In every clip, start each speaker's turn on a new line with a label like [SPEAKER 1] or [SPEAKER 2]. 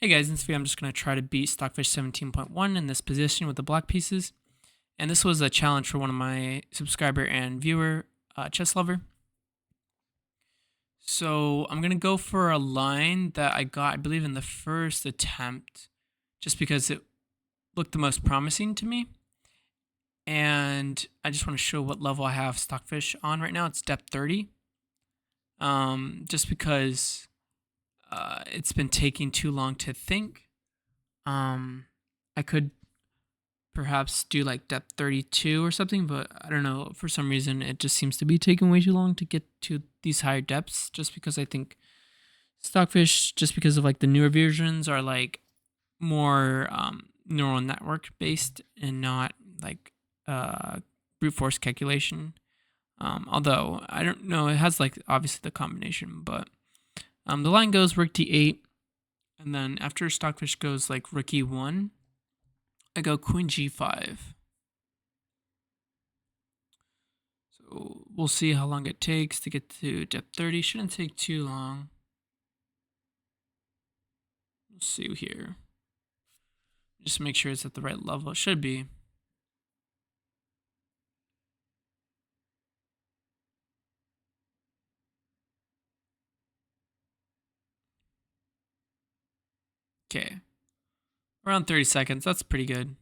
[SPEAKER 1] Hey guys, in this video I'm just going to try to beat Stockfish 17.1 in this position with the block pieces. And this was a challenge for one of my subscriber and viewer, Chess Lover. So I'm going to go for a line that I got, I believe, in the first attempt, just because it looked the most promising to me. And I just want to show what level I have Stockfish on right now. It's depth 30. Just because it's been taking too long to think. I could perhaps do like depth 32 or something, but I don't know. For some reason, it just seems to be taking way too long to get to these higher depths. Just because I think Stockfish, just because of like the newer versions, are like more neural network based and not like brute force calculation. Although I don't know, it has like obviously the combination, but the line goes rook d8, and then after Stockfish goes like rook e1, I go queen g5. So we'll see how long it takes to get to depth 30. Shouldn't take too long. We'll see here. Just make sure it's at the right level. It should be. Okay. Around 30 seconds. That's pretty good.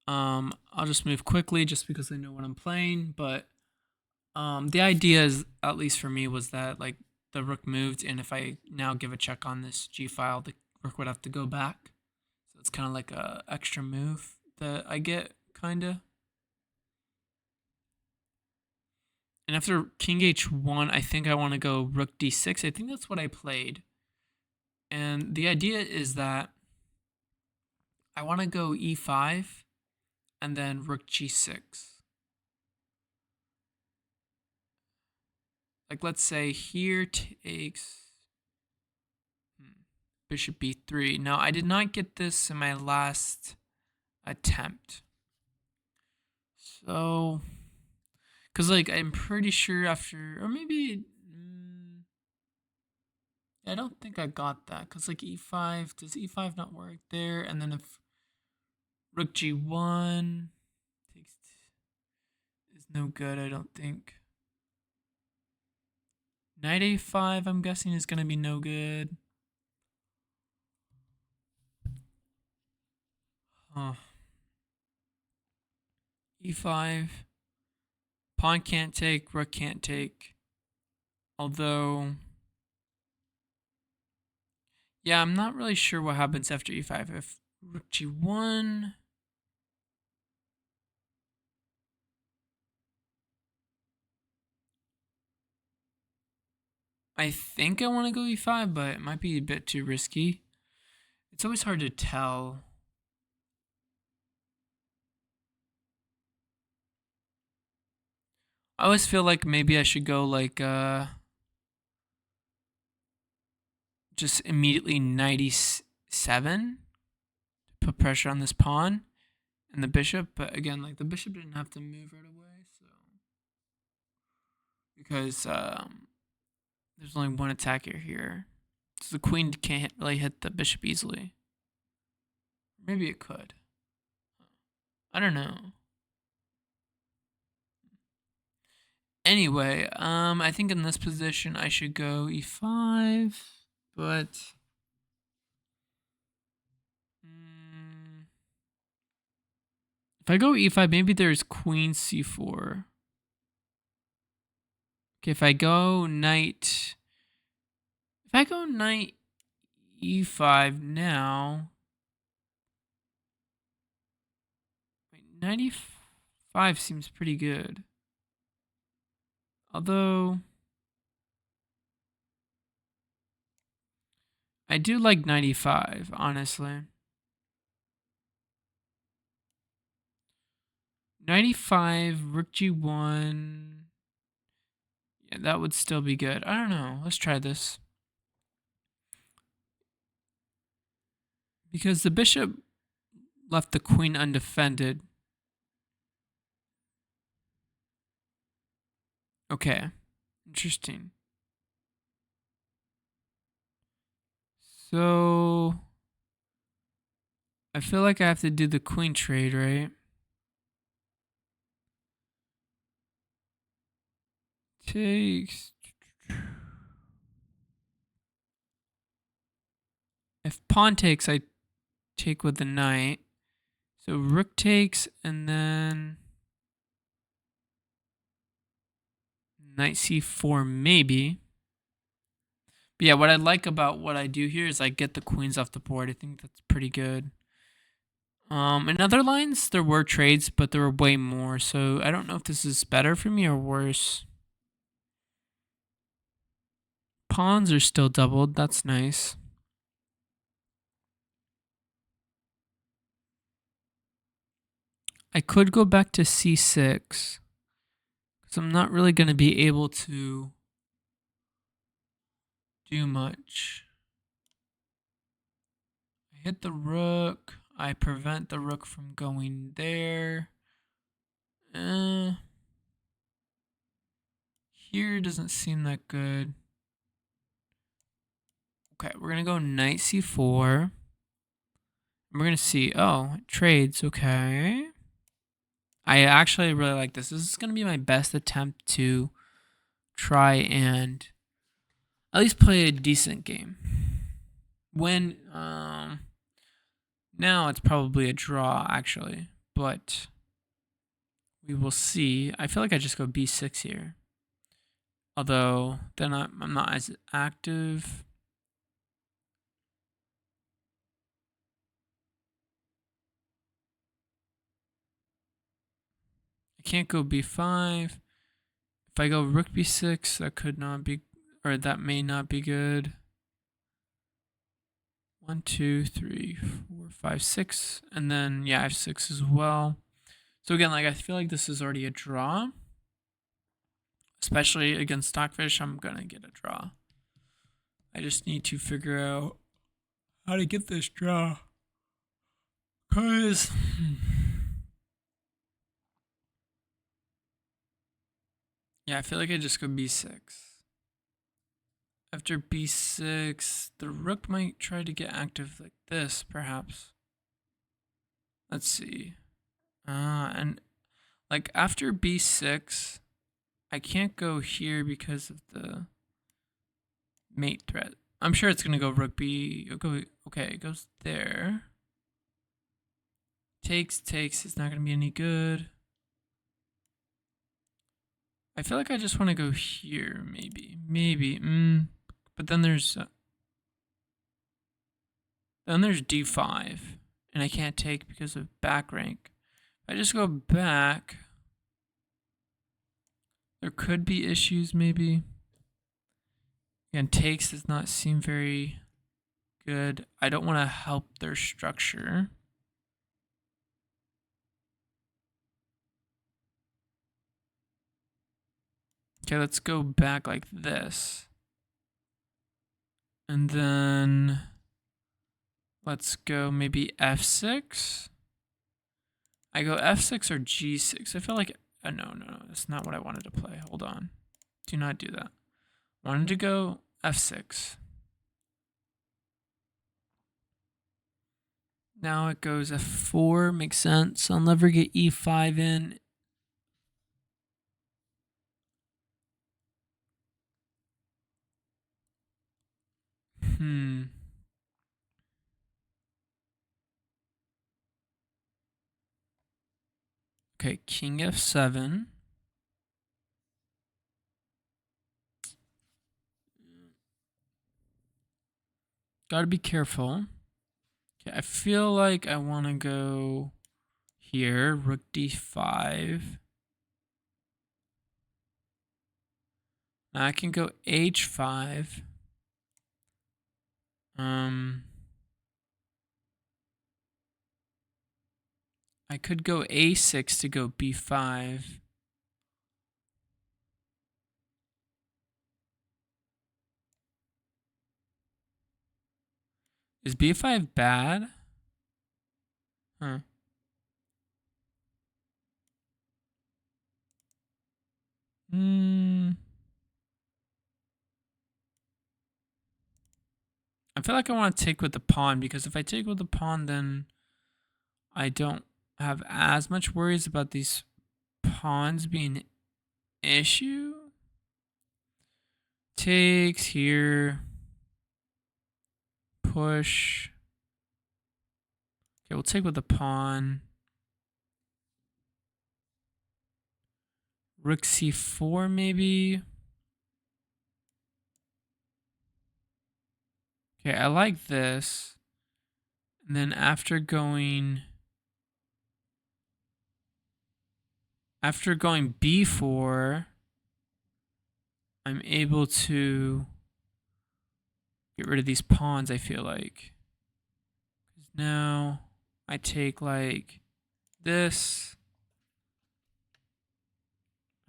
[SPEAKER 1] I'll just move quickly just because I know what I'm playing, but the idea is, at least for me, was that like the rook moved, and if I now give a check on this g file, the rook would have to go back. So it's kind of like a extra move that I get, kinda. And after king h1, I think I want to go rook d6. I think that's what I played. And the idea is that I want to go e5 and then rook g6. Like, let's say here takes bishop b3. Now, I did not get this in my last attempt. So, because like I'm pretty sure after, or maybe, I don't think I got that, because like e5, does e5 not work there? And then if rook g1 takes is no good, I don't think. Knight a5, I'm guessing, is going to be no good. Huh. e5. Pawn can't take, rook can't take. Although, yeah, I'm not really sure what happens after e5. If rook g1... I think I want to go e5, but it might be a bit too risky. It's always hard to tell. I always feel like maybe I should go like just immediately 97 to put pressure on this pawn and the bishop. But again, like the bishop didn't have to move right away, so because there's only one attacker here, so the queen can't really hit the bishop easily. Maybe it could. I don't know. Anyway, I think in this position I should go e5, but if I go e5, maybe there's queen c4. Okay, if I go knight e5 now, wait, 95 seems pretty good. Although I do like 95, honestly. 95, rook g1. Yeah, that would still be good. I don't know. Let's try this. Because the bishop left the queen undefended. Okay. Interesting. So I feel like I have to do the queen trade, right? Takes. If pawn takes, I take with the knight. So rook takes, and then knight c4 maybe. But yeah, what I like about what I do here is I get the queens off the board. I think that's pretty good. In other lines, there were trades, but there were way more. So I don't know if this is better for me or worse. Pawns are still doubled. That's nice. I could go back to c6 because I'm not really going to be able to do much. I hit the rook. I prevent the rook from going there. Here doesn't seem that good. Okay, we're going to go knight c4. We're going to see, oh, trades, okay. I actually really like this. This is going to be my best attempt to try and at least play a decent game. When, now it's probably a draw, actually, but we will see. I feel like I just go b6 here. Although, then I'm not as active. I can't go b5. If I go rook b6, that could not be, or that may not be good. 1, 2, 3, 4, 5, 6. And then, yeah, I have 6 as well. So again, like I feel like this is already a draw. Especially against Stockfish, I'm going to get a draw. I just need to figure out how to get this draw. Because yeah, I feel like I just go b6. After b6, the rook might try to get active like this, perhaps. Let's see. And like after b6, I can't go here because of the mate threat. I'm sure it's gonna go rook b. Okay, it goes there. Takes. It's not gonna be any good. I feel like I just want to go here, maybe. But then there's d5, and I can't take because of back rank. If I just go back, there could be issues, maybe. Again, takes does not seem very good. I don't want to help their structure. Okay, let's go back like this. And then let's go maybe f6. I go f6 or g6. I feel like, no, that's not what I wanted to play. Hold on. Do not do that. I wanted to go f6. Now it goes f4, makes sense. I'll never get e5 in. Okay, king f7. Gotta be careful. Okay, I feel like I want to go here, rook d5. Now I can go h5. I could go a6 to go b5. Is b5 bad? Huh. I feel like I want to take with the pawn, because if I take with the pawn, then I don't have as much worries about these pawns being an issue. Takes here. Push. Okay, we'll take with the pawn. Rook c4 maybe. Okay, I like this. And then after going b4, I'm able to get rid of these pawns, I feel like. Because now I take like this.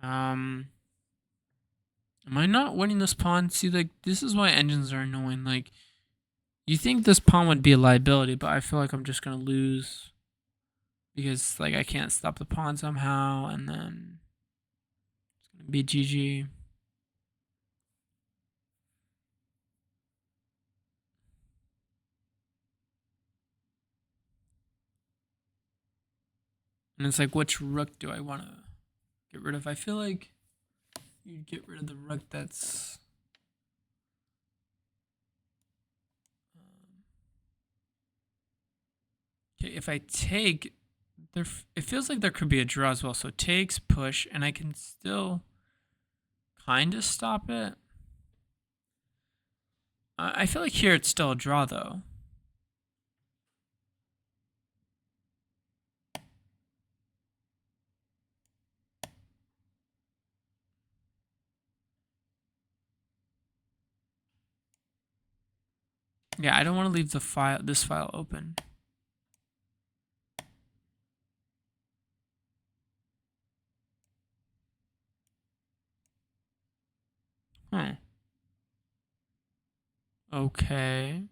[SPEAKER 1] Am I not winning this pawn? See, like, this is why engines are annoying. Like, you think this pawn would be a liability, but I feel like I'm just gonna lose because, like, I can't stop the pawn somehow, and then it's gonna be GG. And it's like, which rook do I want to get rid of? I feel like you'd get rid of the rook that's okay. If I take there, it feels like there could be a draw as well. So takes, push, and I can still kind of stop it. I feel like here it's still a draw though. Yeah, I don't want to leave this file open. Okay.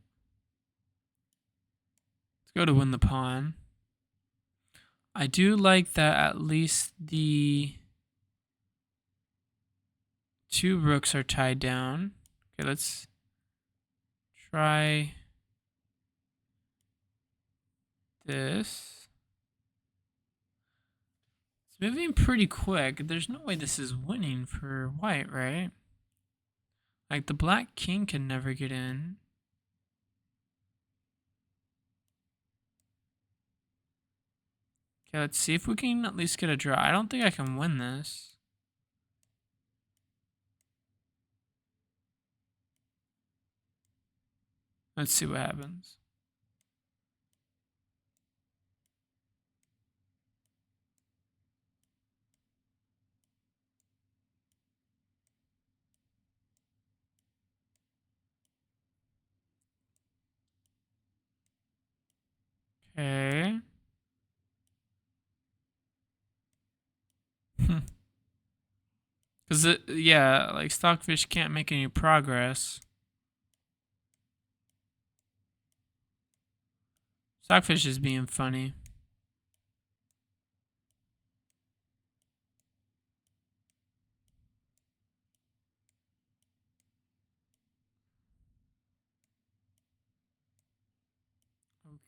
[SPEAKER 1] Let's go to win the pawn. I do like that at least the two rooks are tied down. Okay, let's try this. It's moving pretty quick. There's no way this is winning for white, right? Like, the black king can never get in. Okay, let's see if we can at least get a draw. I don't think I can win this. Let's see what happens. Okay. Because, yeah, like, Stockfish can't make any progress. Stockfish is being funny.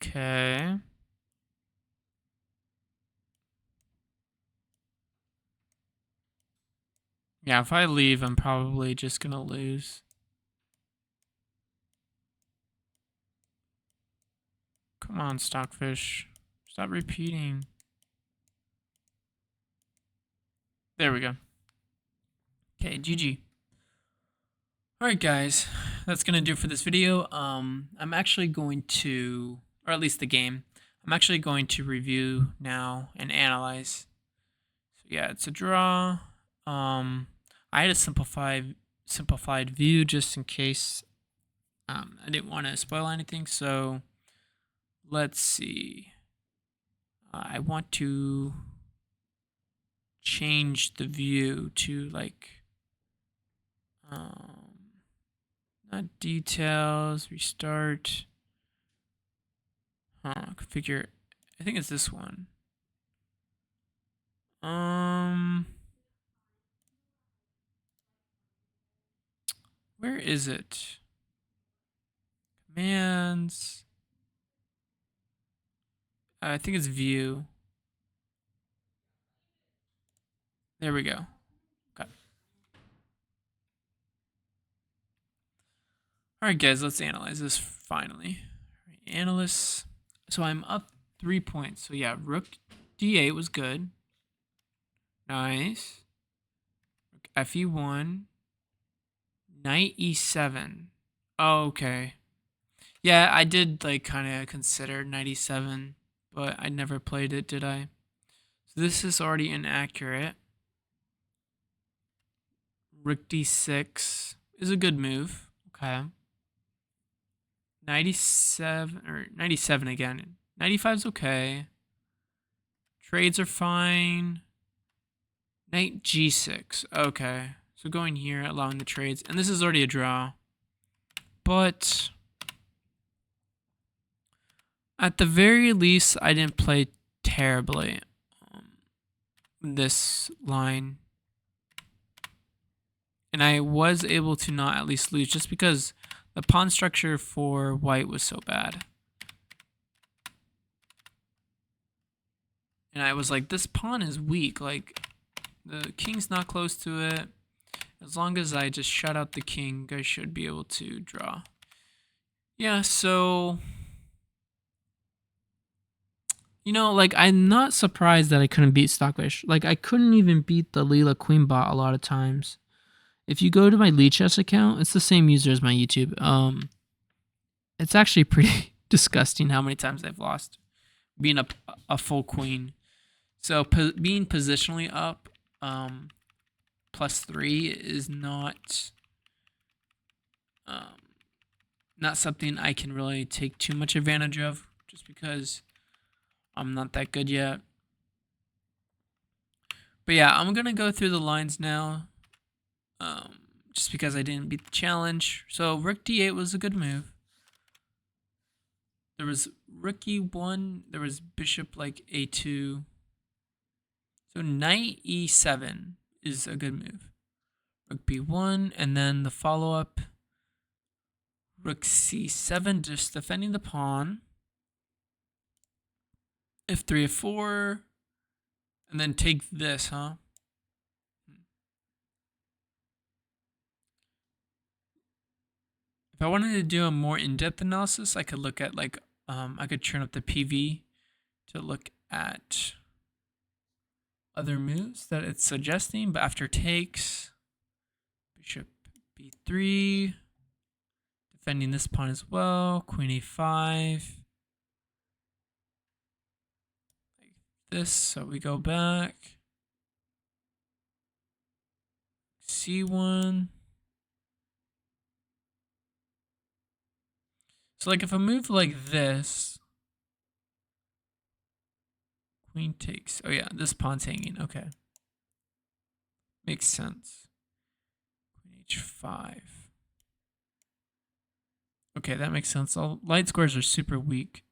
[SPEAKER 1] Okay. Yeah, if I leave, I'm probably just gonna lose. Come on, Stockfish. Stop repeating. There we go. Okay, GG. Alright guys, that's gonna do it for this video. I'm actually going to, or at least the game, I'm actually going to review now and analyze. So yeah, it's a draw. I had a simplified view just in case I didn't want to spoil anything. So let's see. I want to change the view to like not details, restart. Configure. I think it's this one. Where is it? Commands. I think it's view. There we go. Okay. All right, guys, let's analyze this finally. Analysts. So I'm up 3 points. So yeah, rook d8 was good. Nice. Rook fe1. Knight e7. Oh, okay. Yeah, I did like kind of consider knight e7, but I never played it, did I? So this is already inaccurate. Rook d6 is a good move. Okay. 97 or 97 again. 95 is okay. Trades are fine. Knight g6. Okay. So going here, allowing the trades. And this is already a draw. But at the very least, I didn't play terribly this line. And I was able to not at least lose just because the pawn structure for white was so bad. And I was like, this pawn is weak. Like, the king's not close to it. As long as I just shut out the king, I should be able to draw. Yeah, so... You know, like, I'm not surprised that I couldn't beat Stockfish. Like, I couldn't even beat the Leela Queen bot a lot of times. If you go to my Lead Chess account, it's the same user as my YouTube. It's actually pretty disgusting how many times I've lost being a full queen. So being positionally up +3 is not not something I can really take too much advantage of, just because I'm not that good yet. But yeah, I'm gonna go through the lines now, just because I didn't beat the challenge. So rook d8 was a good move. There was rook e1. There was bishop like a2. So knight e7 is a good move. Rook b1, and then the follow-up, rook c7, just defending the pawn. f3, f4, and then take this, huh? If I wanted to do a more in-depth analysis, I could look at like, I could turn up the PV to look at other moves that it's suggesting, but after takes, bishop b3, defending this pawn as well, queen a5, like this, so we go back, c1. So like if a move like this, queen takes, oh yeah, this pawn's hanging, okay. Makes sense. Queen h5. Okay, that makes sense. All light squares are super weak.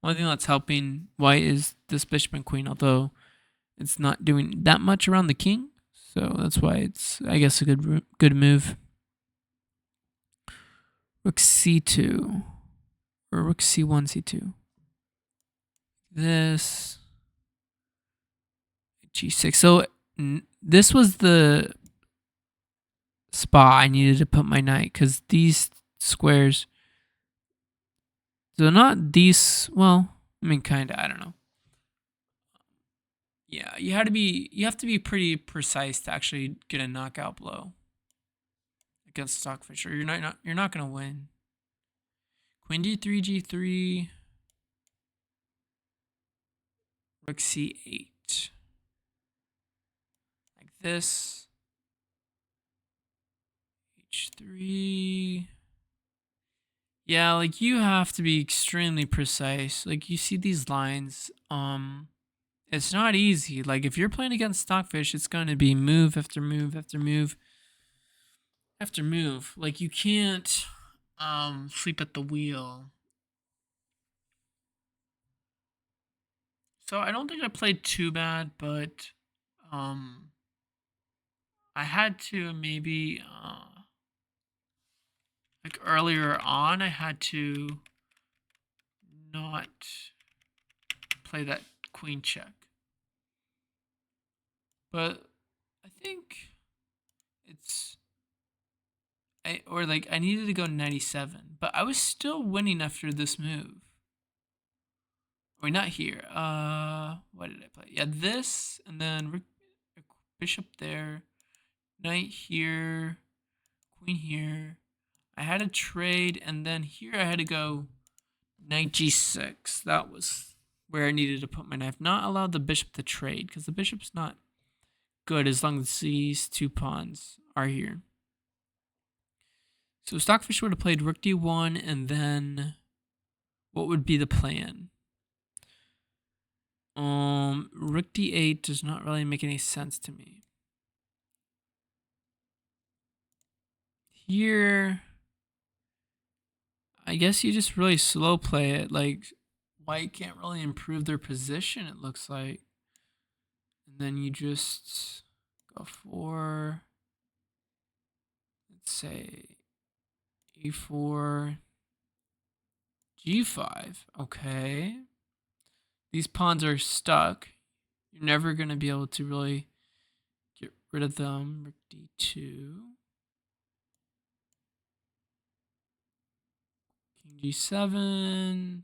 [SPEAKER 1] Only thing that's helping white is this bishop and queen, although it's not doing that much around the king. So that's why it's, I guess, a good move. Rook c2. Or rook c1, c2. This. g6. So this was the spot I needed to put my knight, because these squares... So not these, well, I mean, kind of, I don't know. Yeah, you have to be pretty precise to actually get a knockout blow against Stockfish, or you're not gonna win. Queen d3, g3, rook c8, like this, h3. Yeah, like you have to be extremely precise. Like you see these lines, it's not easy. Like if you're playing against Stockfish, it's going to be move after move after move after move. Like you can't sleep at the wheel. So I don't think I played too bad, but I had to maybe like earlier on I had to not play that queen check. But I think it's I needed to go 97, but I was still winning after this move. Wait, not here. What did I play? Yeah, this, and then bishop there, knight here, queen here. I had a trade, and then here I had to go knight g6. That was where I needed to put my knife. Not allow the bishop to trade, because the bishop's not good as long as these two pawns are here. So Stockfish would have played rook d1, and then what would be the plan? Rook d8 does not really make any sense to me. Here, I guess you just really slow play it. Like, white can't really improve their position, it looks like. And then you just go for, let's say, e4, g5. Okay. These pawns are stuck. You're never going to be able to really get rid of them. Rook d2. King g7.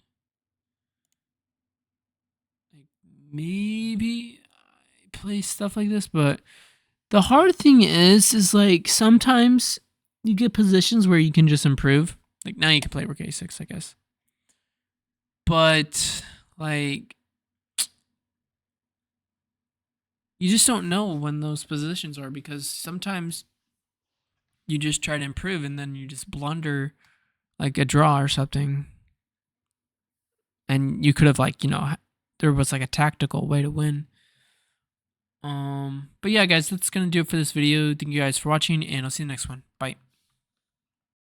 [SPEAKER 1] Like, maybe I play stuff like this, but the hard thing is like sometimes you get positions where you can just improve. Like now you can play rook a6, I guess. But like, you just don't know when those positions are, because sometimes you just try to improve and then you just blunder like a draw or something. And you could have like, there was like a tactical way to win. But yeah, guys, that's going to do it for this video. Thank you guys for watching, and I'll see you in the next one. Bye.